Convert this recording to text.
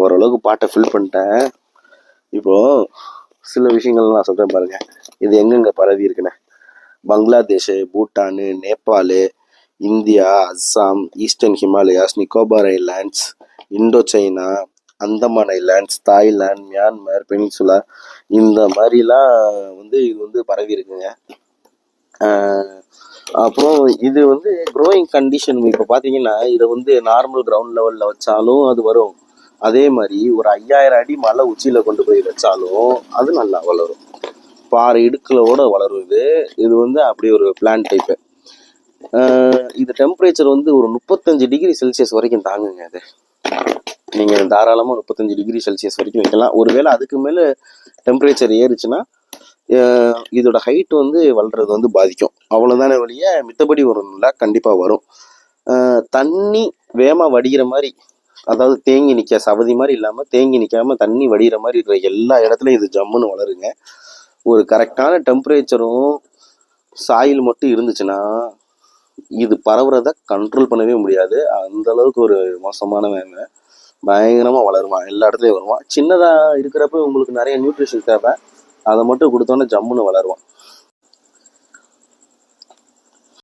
ஓரளவுக்கு பாட்டை ஃபில் பண்ணிட்டேன். இப்போது சில விஷயங்கள் நான் சொல்கிறேன் பாருங்க. இது எங்கெங்கே பரவி இருக்குன்னு: Bangladesh, Bhutan, Nepal, India, Assam, eastern Himalayas, Nicobar islands, Indo China, Andaman islands, Thailand, Myanmar peninsula, இந்த மாதிரிலாம் இது பரவி இருக்குங்க. அப்புறம் இது க்ரோயிங் கண்டிஷன். இப்போ பார்த்தீங்கன்னா இதை நார்மல் கிரவுண்ட் லெவலில் வச்சாலும் அது வரும். அதே மாதிரி ஒரு 5000 அடி மலை உச்சியில் கொண்டு போய் வச்சாலும் அது நல்லா வளரும். பாறை இடுக்கிலோட வளரும். இது அப்படி ஒரு பிளான்ட் டைப்பு. இது டெம்பரேச்சர் ஒரு 35 டிகிரி செல்சியஸ் வரைக்கும் தாங்குங்க. அது நீங்கள் தாராளமாக 35 டிகிரி செல்சியஸ் வரைக்கும் வைக்கலாம். ஒருவேளை அதுக்கு மேலே டெம்பரேச்சர் ஏறுச்சுன்னா இதோட ஹைட் வளர்றது பாதிக்கும். அவ்வளோதானே வழிய மித்தபடி வரும்ல, கண்டிப்பாக வரும். தண்ணி வேகமாக வடிகிற மாதிரி, அதாவது தேங்கி நிற்க சவதி மாதிரி இல்லாமல் தேங்கி நிற்காமல் தண்ணி வடிகிற மாதிரி இருக்கிற எல்லா இடத்துலையும் இது ஜம்முன்னு வளருங்க. ஒரு கரெக்டான டெம்பரேச்சரும் சாயில் மட்டும் இருந்துச்சுன்னா இது பரவுறத கண்ட்ரோல் பண்ணவே முடியாது. அந்த அளவுக்கு ஒரு மோசமான வேங்க. பயங்கரமாக வளருவான், எல்லா இடத்துலையும் வருவான். சின்னதாக இருக்கிறப்ப உங்களுக்கு நிறைய நியூட்ரிஷன் தேவை, அதை மட்டும் கொடுத்தோன்னே ஜம்முன்னு வளருவான்.